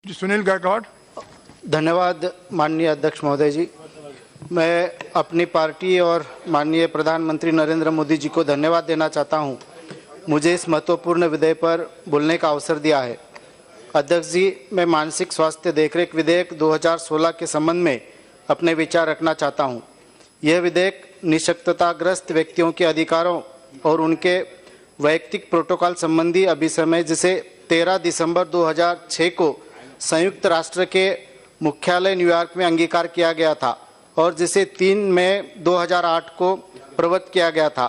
जी सुनील गायकवाड़। धन्यवाद माननीय अध्यक्ष महोदय जी। मैं अपनी पार्टी और माननीय प्रधानमंत्री नरेंद्र मोदी जी को धन्यवाद देना चाहता हूं, मुझे इस महत्वपूर्ण विधेयक पर बोलने का अवसर दिया है। अध्यक्ष जी, मैं मानसिक स्वास्थ्य देखरेख विधेयक 2016 के संबंध में अपने विचार रखना चाहता हूं। यह विधेयक निःशक्तताग्रस्त व्यक्तियों के अधिकारों और उनके वैयक्तिक प्रोटोकॉल संबंधी अभिसमय, जिसे 13 दिसंबर 2006 को संयुक्त राष्ट्र के मुख्यालय न्यूयॉर्क में अंगीकार किया गया था और जिसे 3 मई 2008 को प्रवृत्त किया गया था,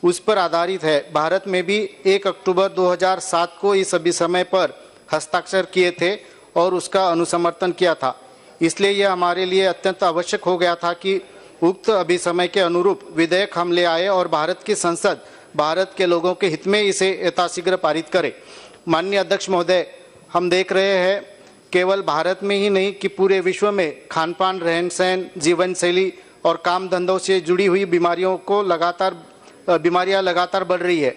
उस पर आधारित है। भारत में भी 1 अक्टूबर 2007 को इस अभिसमय पर हस्ताक्षर किए थे और उसका अनुसमर्थन किया था। इसलिए यह हमारे लिए अत्यंत आवश्यक हो गया था कि उक्त अभिसमय के अनुरूप विधेयक हम ले आए और भारत की संसद भारत के लोगों के हित में इसे यथाशीघ्र पारित करे। माननीय अध्यक्ष महोदय, हम देख रहे हैं केवल भारत में ही नहीं कि पूरे विश्व में खान पान, रहन सहन, जीवन शैली और काम धंधों से जुड़ी हुई बीमारियां लगातार बढ़ रही है।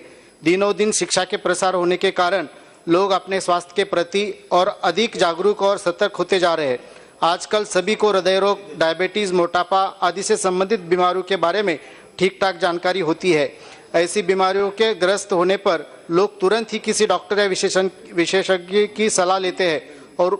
दिनों दिन शिक्षा के प्रसार होने के कारण लोग अपने स्वास्थ्य के प्रति और अधिक जागरूक और सतर्क होते जा रहे हैं। आजकल सभी को हृदय रोग, डायबिटीज, मोटापा आदि से संबंधित बीमारियों के बारे में ठीक ठाक जानकारी होती है। ऐसी बीमारियों के ग्रस्त होने पर लोग तुरंत ही किसी डॉक्टर या विशेषज्ञ की सलाह लेते हैं और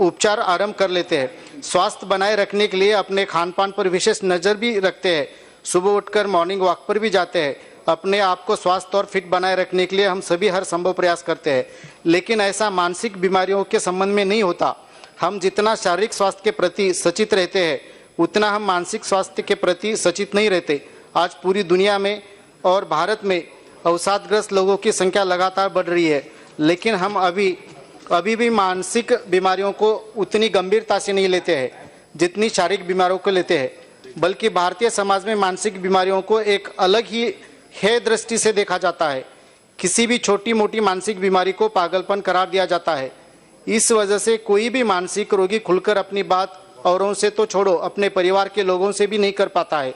उपचार आरंभ कर लेते हैं। स्वास्थ्य बनाए रखने के लिए अपने खान पान पर विशेष नज़र भी रखते हैं। सुबह उठकर मॉर्निंग वॉक पर भी जाते हैं। अपने आप को स्वस्थ और फिट बनाए रखने के लिए हम सभी हर संभव प्रयास करते हैं, लेकिन ऐसा मानसिक बीमारियों के संबंध में नहीं होता। हम जितना शारीरिक स्वास्थ्य के प्रति सचेत रहते हैं, उतना हम मानसिक स्वास्थ्य के प्रति सचेत नहीं रहते। आज पूरी दुनिया में और भारत में अवसादग्रस्त लोगों की संख्या लगातार बढ़ रही है, लेकिन हम अभी भी मानसिक बीमारियों को उतनी गंभीरता से नहीं लेते हैं जितनी शारीरिक बीमारियों को लेते हैं। बल्कि भारतीय समाज में मानसिक बीमारियों को एक अलग ही हेय दृष्टि से देखा जाता है। किसी भी छोटी मोटी मानसिक बीमारी को पागलपन करार दिया जाता है। इस वजह से कोई भी मानसिक रोगी खुलकर अपनी बात औरों से तो छोड़ो, अपने परिवार के लोगों से भी नहीं कर पाता है,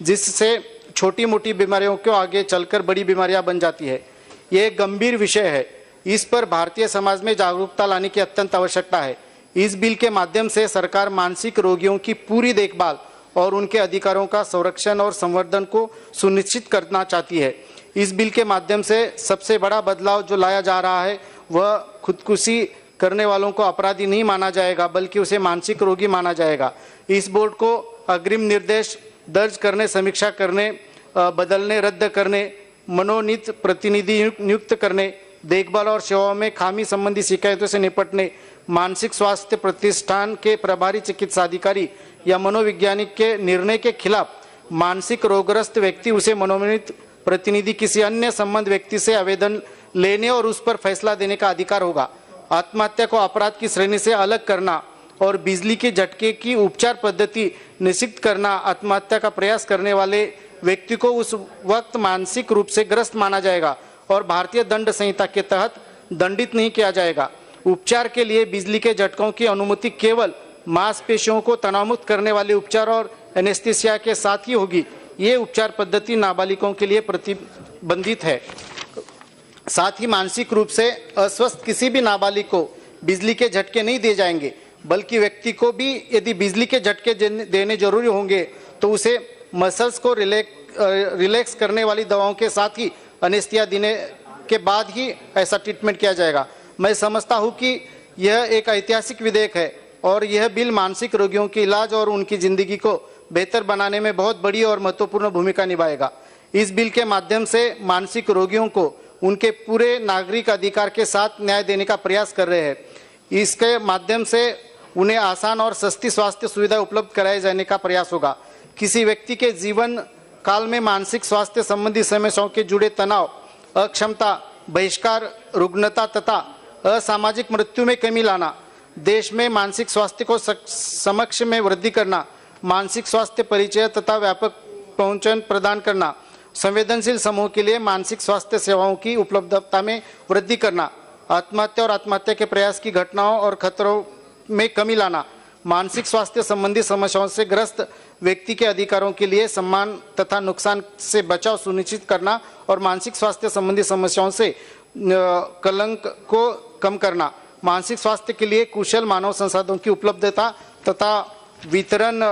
जिससे छोटी मोटी बीमारियों को आगे चलकर बड़ी बीमारियां बन जाती है। ये एक गंभीर विषय है। इस पर भारतीय समाज में जागरूकता लाने की अत्यंत आवश्यकता है। इस बिल के माध्यम से सरकार मानसिक रोगियों की पूरी देखभाल और उनके अधिकारों का संरक्षण और संवर्धन को सुनिश्चित करना चाहती है। इस बिल के माध्यम से सबसे बड़ा बदलाव जो लाया जा रहा है, वह खुदकुशी करने वालों को अपराधी नहीं माना जाएगा, बल्कि उसे मानसिक रोगी माना जाएगा। इस बोर्ड को अग्रिम निर्देश दर्ज करने, समीक्षा करने, बदलने, रद्द करने, मनोनीत प्रतिनिधि नियुक्त करने, देखभाल और सेवाओं में खामी संबंधी शिकायतों से निपटने, मानसिक स्वास्थ्य प्रतिष्ठान के प्रभारी चिकित्सा अधिकारी या मनोवैज्ञानिक के निर्णय के खिलाफ मानसिक रोगग्रस्त व्यक्ति उसे मनोनीत प्रतिनिधि किसी अन्य संबंध व्यक्ति से आवेदन लेने और उस पर फैसला देने का अधिकार होगा। आत्महत्या को अपराध की श्रेणी से अलग करना और बिजली के झटके की उपचार पद्धति निश्चित करना, आत्महत्या का प्रयास करने वाले व्यक्ति को उस वक्त मानसिक रूप से ग्रस्त माना जाएगा और भारतीय दंड संहिता के तहत दंडित नहीं किया जाएगा। उपचार के लिए बिजली के झटकों की अनुमति केवल मांसपेशियों को तनावमुक्त करने वाले उपचार और एनेस्थीसिया के साथ ही होगी। ये उपचार पद्धति नाबालिगों के लिए प्रतिबंधित है। साथ ही मानसिक रूप से अस्वस्थ किसी भी नाबालिग को बिजली के झटके नहीं दिए जाएंगे, बल्कि व्यक्ति को भी यदि बिजली के झटके देने जरूरी होंगे तो उसे मसल्स को रिलैक्स करने वाली दवाओं के साथ ही एनेस्थीसिया देने के बाद ही ऐसा ट्रीटमेंट किया जाएगा। मैं समझता हूं कि यह एक ऐतिहासिक विधेयक है और यह बिल मानसिक रोगियों के इलाज और उनकी जिंदगी को बेहतर बनाने में बहुत बड़ी और महत्वपूर्ण भूमिका निभाएगा। इस बिल के माध्यम से मानसिक रोगियों को उनके पूरे नागरिक अधिकार के साथ न्याय देने का प्रयास कर रहे हैं। इसके माध्यम से उन्हें आसान और सस्ती स्वास्थ्य सुविधा उपलब्ध कराए जाने का प्रयास होगा। किसी व्यक्ति के जीवन काल में मानसिक स्वास्थ्य संबंधी समस्याओं के जुड़े तनाव, अक्षमता, बहिष्कार, रुग्णता तथा असामाजिक मृत्यु में कमी लाना, देश में मानसिक स्वास्थ्य को समक्ष में वृद्धि करना, मानसिक स्वास्थ्य परिचय तथा व्यापक पहुंच प्रदान करना, संवेदनशील समूह के लिए मानसिक स्वास्थ्य सेवाओं की उपलब्धता में वृद्धि करना, आत्महत्या और आत्महत्या के प्रयास की घटनाओं और खतरों में कमी लाना, मानसिक स्वास्थ्य संबंधी समस्याओं से ग्रस्त व्यक्ति के अधिकारों के लिए सम्मान तथा नुकसान से बचाव सुनिश्चित करना और मानसिक स्वास्थ्य संबंधी समस्याओं से कलंक को कम करना, मानसिक स्वास्थ्य के लिए कुशल मानव संसाधनों की उपलब्धता तथा वितरण।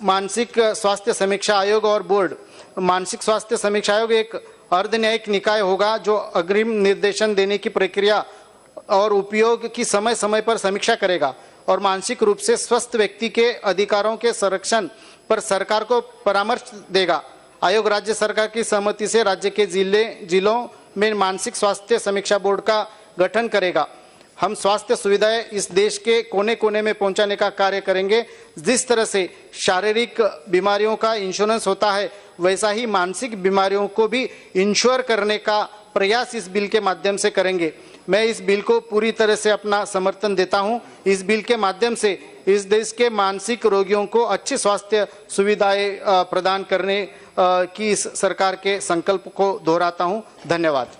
मानसिक स्वास्थ्य समीक्षा आयोग और बोर्ड। मानसिक स्वास्थ्य समीक्षा आयोग एक अर्धन्यायिक निकाय होगा जो अग्रिम निर्देशन देने की प्रक्रिया और उपयोग की समय समय पर समीक्षा करेगा और मानसिक रूप से स्वस्थ व्यक्ति के अधिकारों के संरक्षण पर सरकार को परामर्श देगा। आयोग राज्य सरकार की सहमति से राज्य के जिलों में मानसिक स्वास्थ्य समीक्षा बोर्ड का गठन करेगा। हम स्वास्थ्य सुविधाएं इस देश के कोने कोने में पहुंचाने का कार्य करेंगे। जिस तरह से शारीरिक बीमारियों का इंश्योरेंस होता है, वैसा ही मानसिक बीमारियों को भी इंश्योर करने का प्रयास इस बिल के माध्यम से करेंगे। मैं इस बिल को पूरी तरह से अपना समर्थन देता हूं। इस बिल के माध्यम से इस देश के मानसिक रोगियों को अच्छी स्वास्थ्य सुविधाएं प्रदान करने की इस सरकार के संकल्प को दोहराता हूं। धन्यवाद।